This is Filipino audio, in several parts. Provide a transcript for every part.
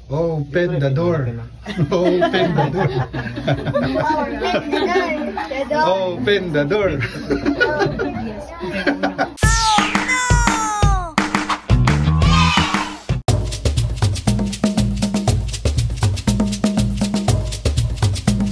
Open the door. Open the door. Open the door.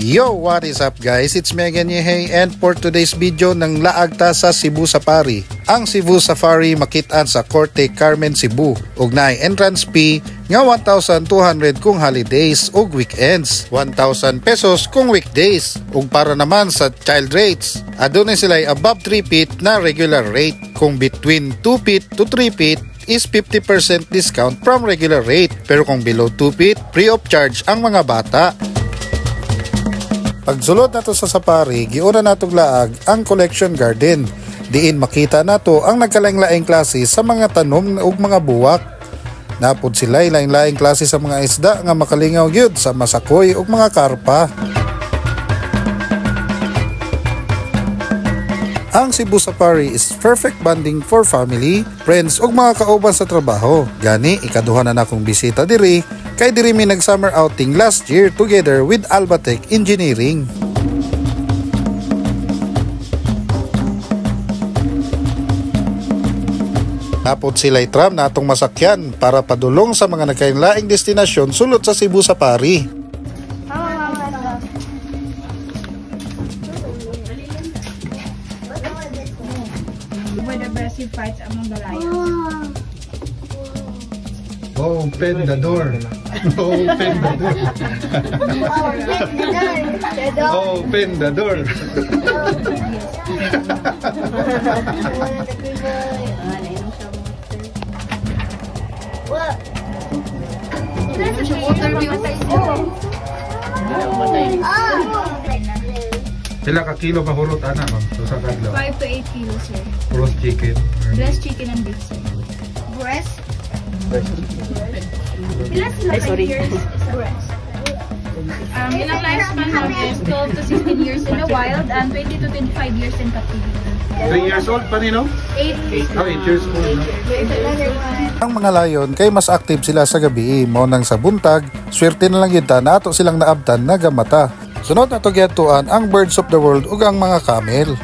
Yo, what is up guys? It's me again, Yehey, and for today's video ng laag ta sa Cebu Safari. Ang Cebu Safari makitaan sa Corte Carmen, Cebu. Ug naay entrance fee nga 1,200 kung holidays ug weekends, 1,000 pesos kung weekdays. Ug para naman sa child rates, adunay sila above 3 feet na regular rate. Kung between 2 feet to 3 feet is 50% discount from regular rate. Pero kung below 2 feet, free of charge ang mga bata. Pagsulod nato sa safari, giuna natong laag ang collection garden. Diin makita nato ang nagkalaing-laing klase sa mga tanom ug mga buwak. Napod sila laing-laing klase sa mga isda nga makalingaw gyud sa masakoy ug mga karpa. Ang Cebu Safari is perfect bonding for family, friends ug mga kauban sa trabaho. Gani ikaduha na nakong bisita diri. Kay diri mi nag-summer outing last year together with Albatech Engineering. Napod sila'y tram na atong masakyan para padulong sa mga nagkainlaing destinasyon sulod sa Cebu Safari. With aggressive fights among the lions. Open the door. Open the door. Open the door. Pila ka kilo ba hurot ana ma'am? So sa kadlaw. 5 to 8 kilos, sir. Roast chicken. Breast chicken and beef, sir. Breast? Ilan sila years is breast? Ilang lifespan namin is 12 to 16 years in the wild and 20 to 25 years in captivity. 3 years old pa nino? 8 years old. No? Ang mga layon kay mas active sila sa gabi, mo nang sa buntag, swerte na lang yun na ato silang naabtan na gamata. Sunod na to gyatuan ang birds of the world ug ang mga camel.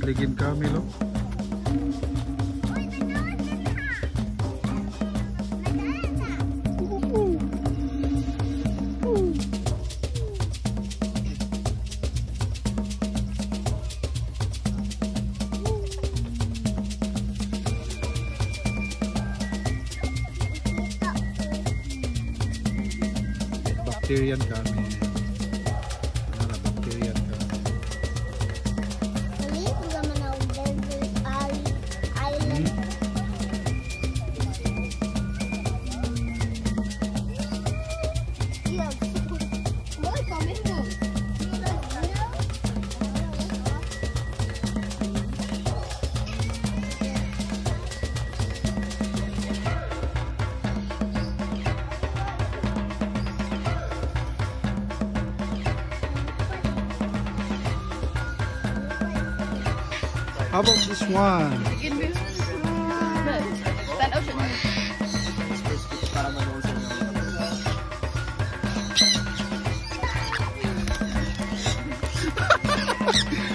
Ligid camel oh. Bacterian camel. Bacterian camel. How about this one?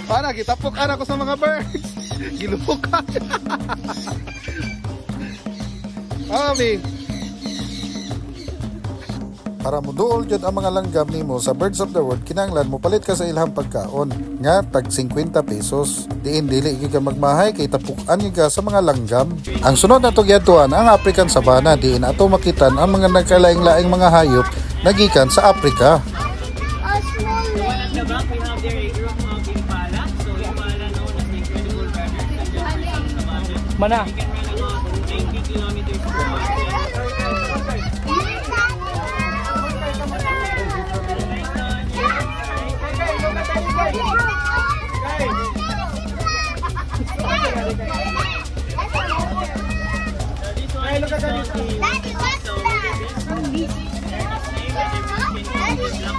Para gitapok ana ko sa mga birds. Gilupok ka. Mami. Para mo duol jud ang mga langgam nimo sa Birds of the World, kinahanglan mo palit ka sa ilhang pagkaon nga tag 50 pesos. Diin dili gyud ka magmahay kay tapukan gyud ka sa mga langgam. Ang sunod na to gyatuan ang African Savanna, diin ato makitan ang mga nagkalaing-laing mga hayop nagikan sa Africa. Mana?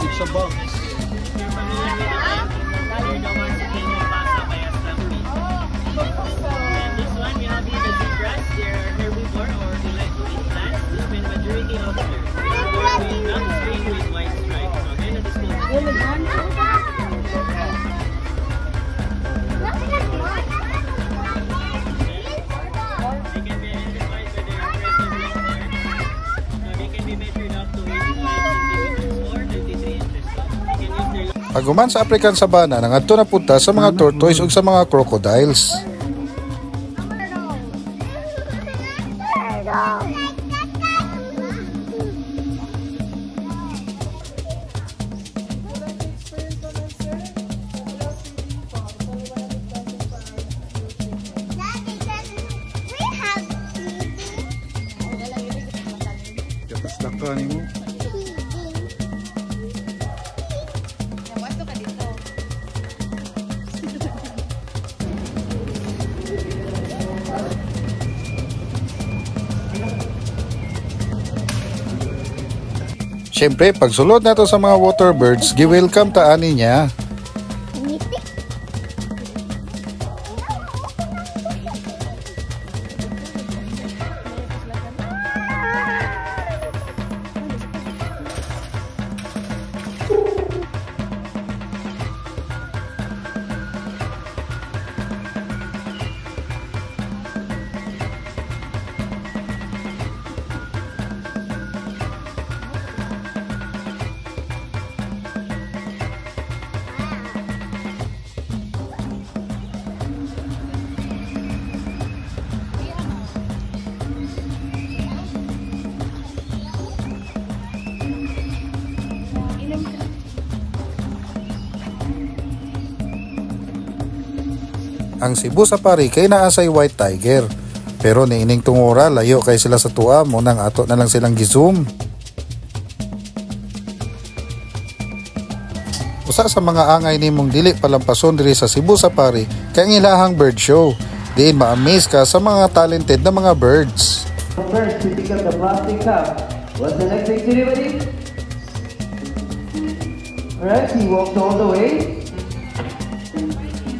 It's a box. Paguman sa African Savanna, nangadto na punta sa mga tortoise ug sa mga crocodiles. Siyempre, pagsulod nato sa mga water birds, gi-welcome ta ani niya. Ang Cebu Safari kay naa say white tiger. Pero niining tungora layo kay sila sa tuwa mo nang ato na lang silang gi-zoom. Usa sa mga angay nimong dili palampason diri sa Cebu Safari kay ang ilahang bird show. Diin ma-amaze ka sa mga talented na mga birds. First, to pick up the plastic cup. What's the next activity? Alright, he walked all the way.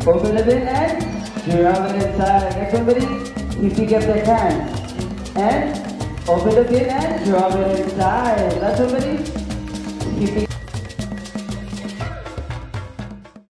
Open the bin and drop it inside. Next one, buddy. You pick up the can and open the bin and drop it inside. Last one, buddy. You pick